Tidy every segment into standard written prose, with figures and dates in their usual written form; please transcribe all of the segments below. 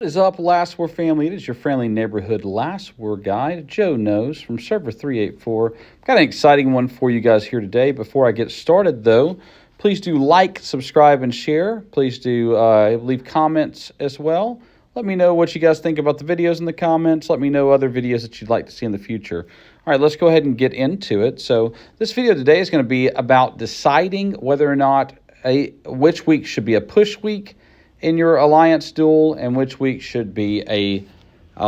What is up, Last War family? It is your friendly neighborhood Last War guide, Joe Knows from Server 384. Got an exciting one for you guys here today. Before I get started, though, please do like, subscribe, and share. Please do leave comments as well. Let me know what you guys think about the videos in the comments. Let me know other videos that you'd like to see in the future. All right, let's go ahead and get into it. So this video today is going to be about deciding whether or not which week should be a push week in your Alliance Duel and which week should be a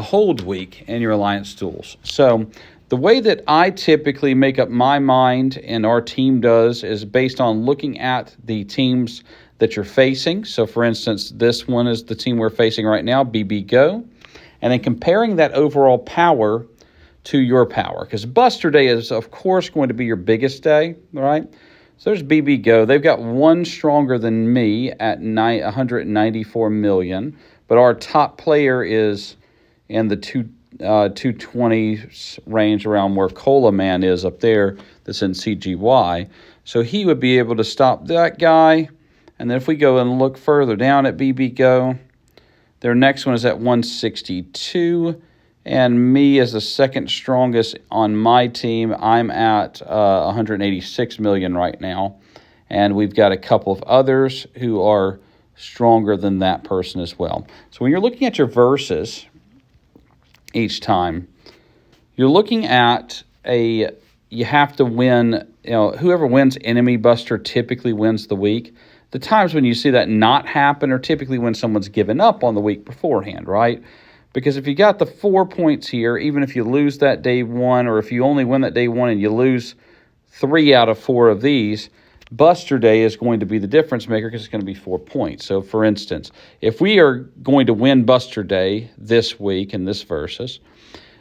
hold week in your Alliance Duels. So the way that I typically make up my mind and our team does is based on looking at the teams that you're facing. So for instance, this one is the team we're facing right now, BB Go, and then comparing that overall power to your power, because Buster Day is of course going to be your biggest day, right? So there's BB Go. They've got one stronger than me at 194 million, but our top player is in the 220 range around where Cola Man is up there, that's in CGY. So he would be able to stop that guy. And then if we go and look further down at BB Go, their next one is at 162. And me as the second strongest on my team, I'm at 186 million right now. And we've got a couple of others who are stronger than that person as well. So when you're looking at your verses each time, you're looking at you have to win, whoever wins Enemy Buster typically wins the week. The times when you see that not happen are typically when someone's given up on the week beforehand, right? Because if you got the 4 points here, even if you lose that day one, or if you only win that day one and you lose 3 out of 4 of these, Buster Day is going to be the difference maker because it's going to be 4 points. So for instance, if we are going to win Buster Day this week in this versus,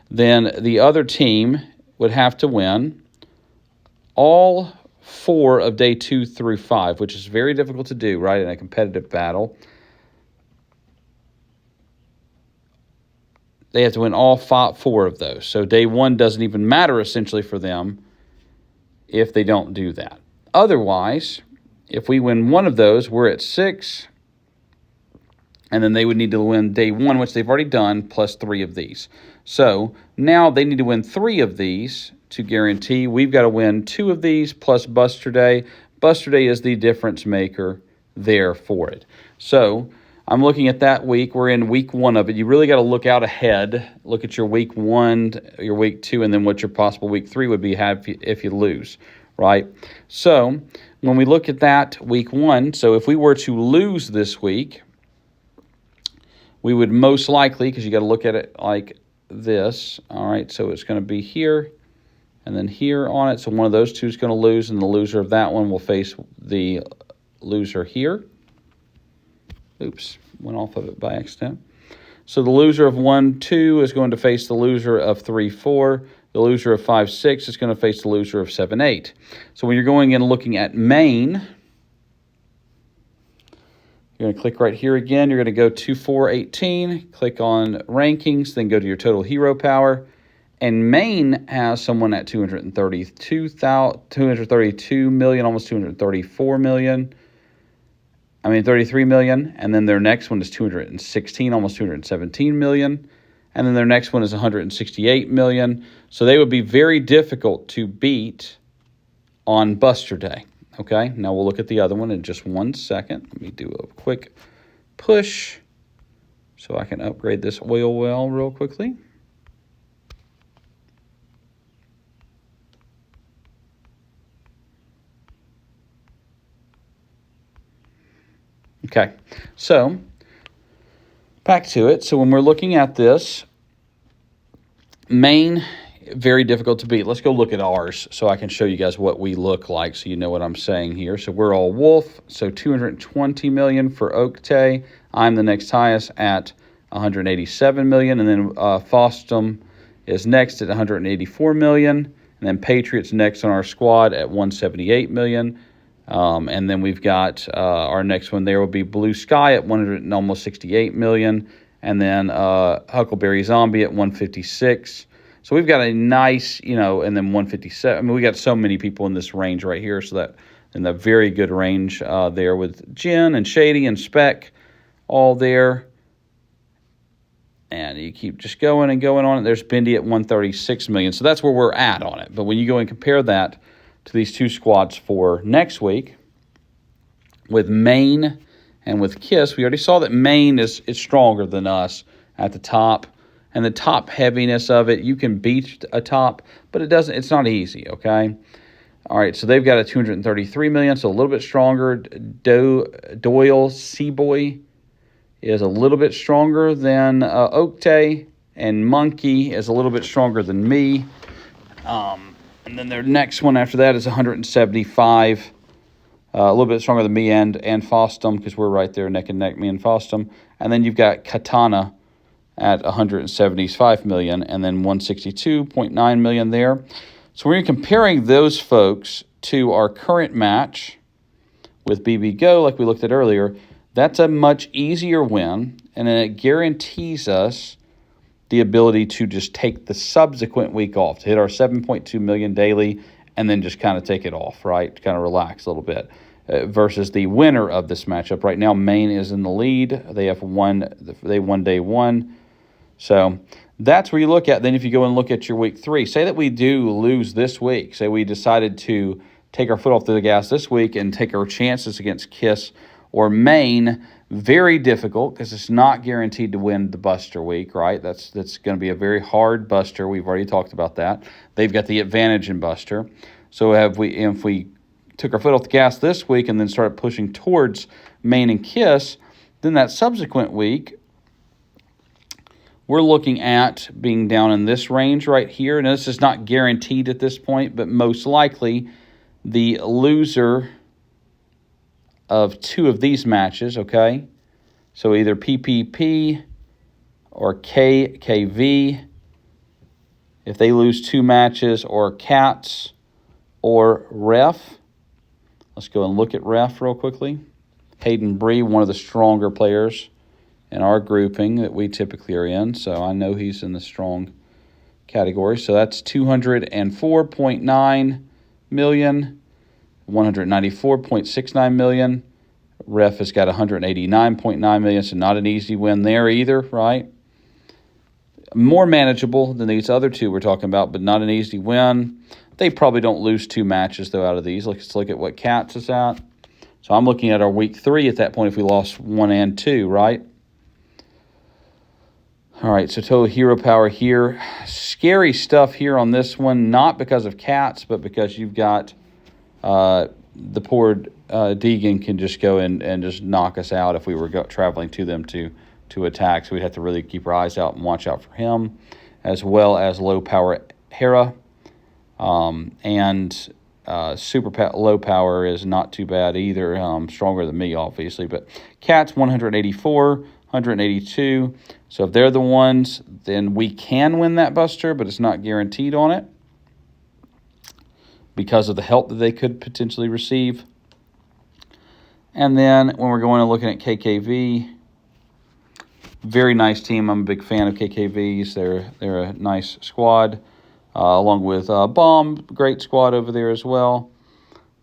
then the other team would have to win all 4 of day 2 through 5, which is very difficult to do, right, in a competitive battle. They have to win all 4 of those. So day 1 doesn't even matter essentially for them if they don't do that. Otherwise, if we win 1 of those, we're at 6. And then they would need to win day 1, which they've already done, plus 3 of these. So now they need to win 3 of these to guarantee. We've got to win 2 of these plus Buster Day. Buster Day is the difference maker there for it. So I'm looking at that week. We're in week 1 of it. You really got to look out ahead. Look at your week 1, your week 2, and then what your possible week 3 would be if you lose, right? So when we look at that week 1, so if we were to lose this week, we would most likely, because you got to look at it like this, all right? So it's going to be here and then here on it. So one of those two is going to lose, and the loser of that one will face the loser here. Oops, went off of it by accident. So the loser of 1, 2 is going to face the loser of 3, 4. The loser of 5, 6 is going to face the loser of 7, 8. So when you're going in and looking at main, you're going to click right here again. You're going to go to 418, click on rankings, then go to your total hero power. And main has someone at 232 million, almost 234 million. 33 million, and then their next one is 216, almost 217 million, and then their next one is 168 million. So they would be very difficult to beat on Buster Day. Okay, now we'll look at the other one in just 1 second. Let me do a quick push so I can upgrade this oil well real quickly. Okay, so back to it. So when we're looking at this, main, very difficult to beat. Let's go look at ours so I can show you guys what we look like so you know what I'm saying here. So we're all wolf, so 220 million for Oaktay. I'm the next highest at 187 million, and then Fostum is next at 184 million, and then Patriots next on our squad at 178 million. And then we've got our next one there will be Blue Sky at 168 million, and then Huckleberry Zombie at 156. So we've got a nice, and then 157. We got so many people in this range right here, so that in the very good range there with Jen and Shady and Spec all there. And you keep just going and going on it. There's Bendy at 136 million. So that's where we're at on it. But when you go and compare that to these two squads for next week, with Maine and with Kiss, we already saw that Maine is stronger than us at the top. And the top heaviness of it, you can beat a top, but it's not easy, okay? All right, so they've got a 233 million, so a little bit stronger. Doyle Seaboy is a little bit stronger than Oaktay, and Monkey is a little bit stronger than me. And then their next one after that is 175, a little bit stronger than me and Fostum, because we're right there neck and neck, me and Fostum. And then you've got Katana at 175 million, and then 162.9 million there. So when you're comparing those folks to our current match with BB Go, like we looked at earlier, that's a much easier win, and then it guarantees us the ability to just take the subsequent week off, to hit our 7.2 million daily, and then just kind of take it off, right? Kind of relax a little bit. Versus the winner of this matchup. Right now, Maine is in the lead. They won day one. So that's where you look at. Then if you go and look at your week 3, say that we do lose this week. Say we decided to take our foot off the gas this week and take our chances against Kiss or Maine. Very difficult because it's not guaranteed to win the Buster week, right? That's going to be a very hard Buster. We've already talked about that. They've got the advantage in Buster. So if we took our foot off the gas this week and then started pushing towards Maine and Kiss, then that subsequent week, we're looking at being down in this range right here. And this is not guaranteed at this point, but most likely the loser of 2 of these matches, okay? So either PPP or KKV, if they lose 2 matches, or Cats or Ref. Let's go and look at Ref real quickly. Hayden Bree, one of the stronger players in our grouping that we typically are in. So I know he's in the strong category. So that's 204.9 million, 194.69 million. Ref has got 189.9 million, so not an easy win there either, right? More manageable than these other 2 we're talking about, but not an easy win. They probably don't lose 2 matches, though, out of these. Let's look at what Cats is at. So I'm looking at our week 3 at that point if we lost 1 and 2, right? All right, so total hero power here. Scary stuff here on this one, not because of Cats, but because you've got the poor Deegan can just go and just knock us out if we were traveling to them to attack. So we'd have to really keep our eyes out and watch out for him, as well as low power Hera. And super low power is not too bad either. Stronger than me, obviously. But Cats 184, 182. So if they're the ones, then we can win that Buster, but it's not guaranteed on it because of the help that they could potentially receive. And then when we're going and looking at KKV, very nice team. I'm a big fan of KKVs. They're a nice squad, along with Bomb, great squad over there as well.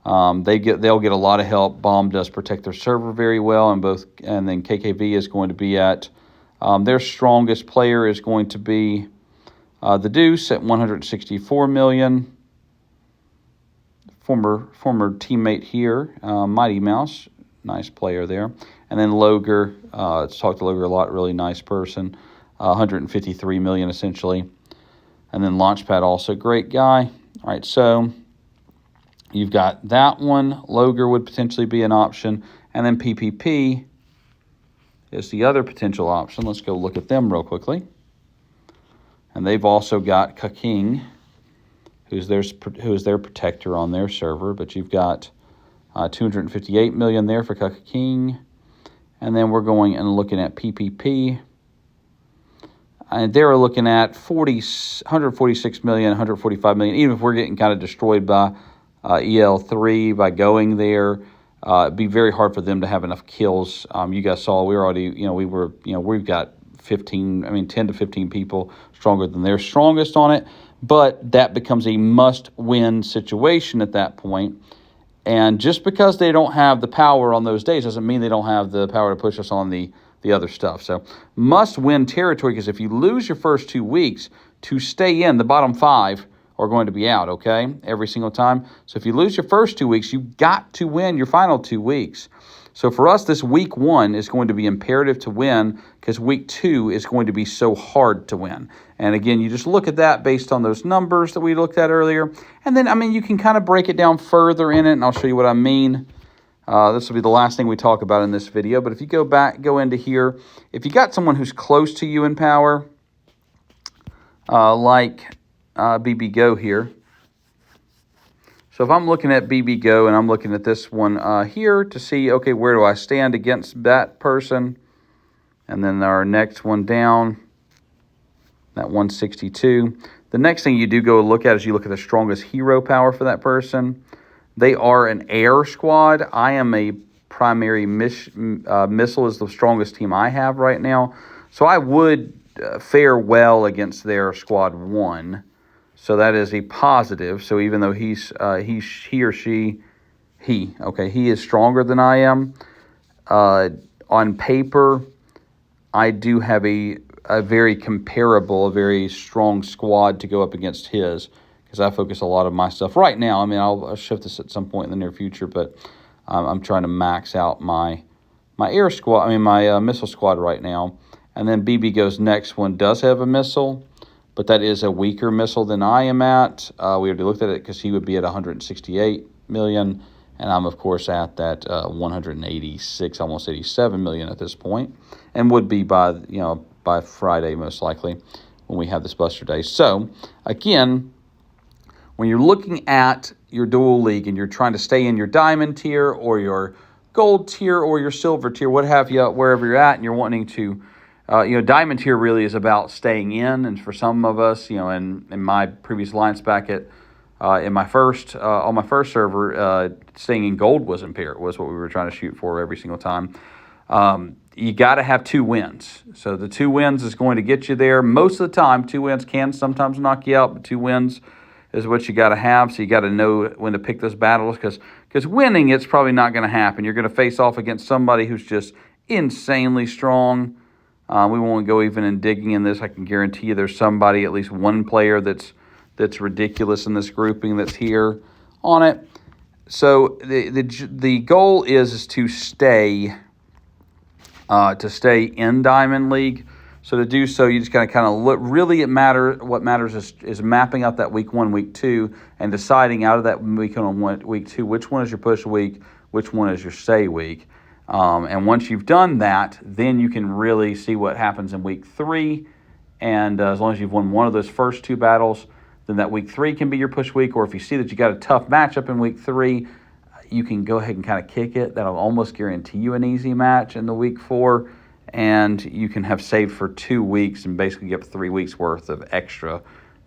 They'll get a lot of help. Bomb does protect their server very well, and then KKV is going to be at their strongest player is going to be the Deuce at 164 million. Former teammate here, Mighty Mouse, nice player there. And then Loger, let's talk to Loger a lot, really nice person, 153 million essentially. And then Launchpad, also great guy. All right, so you've got that one. Loger would potentially be an option. And then PPP is the other potential option. Let's go look at them real quickly. And they've also got Kaking, who's their protector on their server. But you've got 258 million there for Kaking. And then we're going and looking at PPP. And they're looking at 146 million, 145 million. Even if we're getting kind of destroyed by EL3 by going there, it'd be very hard for them to have enough kills. You guys saw we've got 10 to 15 people stronger than their strongest on it. But that becomes a must-win situation at that point. And just because they don't have the power on those days doesn't mean they don't have the power to push us on the the other stuff. So must-win territory, because if you lose your first 2 weeks, to stay in, the bottom 5 are going to be out, okay, every single time. So if you lose your first 2 weeks, you've got to win your final 2 weeks. So for us, this week 1 is going to be imperative to win, because week 2 is going to be so hard to win. And again, you just look at that based on those numbers that we looked at earlier. And then, I mean, you can kind of break it down further in it, and I'll show you what I mean. This will be the last thing we talk about in this video. But if you go into here, if you got someone who's close to you in power, like BB Go here. So if I'm looking at BB Go and I'm looking at this one here to see, okay, where do I stand against that person? And then our next one down, that 162. The next thing you do go look at is you look at the strongest hero power for that person. They are an air squad. I am a primary missile is the strongest team I have right now. So I would fare well against their squad 1. So that is a positive. So even though he is stronger than I am, on paper, I do have a very comparable, a very strong squad to go up against his, because I focus a lot of my stuff right now. I mean, I'll shift this at some point in the near future, but I'm trying to max out my air squad. I mean, my missile squad right now. And then BB Go's next one does have a missile, but that is a weaker missile than I am at. We already looked at it, because he would be at 168 million, and I'm, of course, at that 186, almost 87 million at this point, and would be by Friday, most likely, when we have this Buster Day. So, again, when you're looking at your dual league and you're trying to stay in your diamond tier or your gold tier or your silver tier, what have you, wherever you're at, and you're wanting to diamond tier really is about staying in. And for some of us, in my previous alliance back at on my first server, staying in gold was what we were trying to shoot for every single time. You got to have 2 wins. So the 2 wins is going to get you there. Most of the time, 2 wins can sometimes knock you out, but 2 wins is what you got to have. So you got to know when to pick those battles, because winning, it's probably not going to happen. You're going to face off against somebody who's just insanely strong. We won't go even in digging in this. I can guarantee you there's somebody, at least one player that's ridiculous in this grouping that's here on it. So the goal is to stay in Diamond League. So to do so, you just got to kind of look. Really, what matters is mapping out that week 1, week 2, and deciding out of that week 1, week 2, which one is your push week, which one is your stay week. And once you've done that, then you can really see what happens in week 3. And as long as you've won one of those first 2 battles, then that week 3 can be your push week. Or if you see that you got a tough matchup in week 3, you can go ahead and kind of kick it. That'll almost guarantee you an easy match in the week 4. And you can have saved for 2 weeks and basically get 3 weeks worth of extra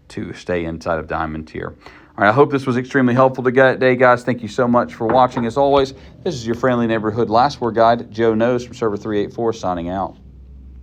to stay inside of Diamond Tier. All right, I hope this was extremely helpful today, guys. Thank you so much for watching. As always, this is your friendly neighborhood last word guide, Joe Knows from Server 384, signing out.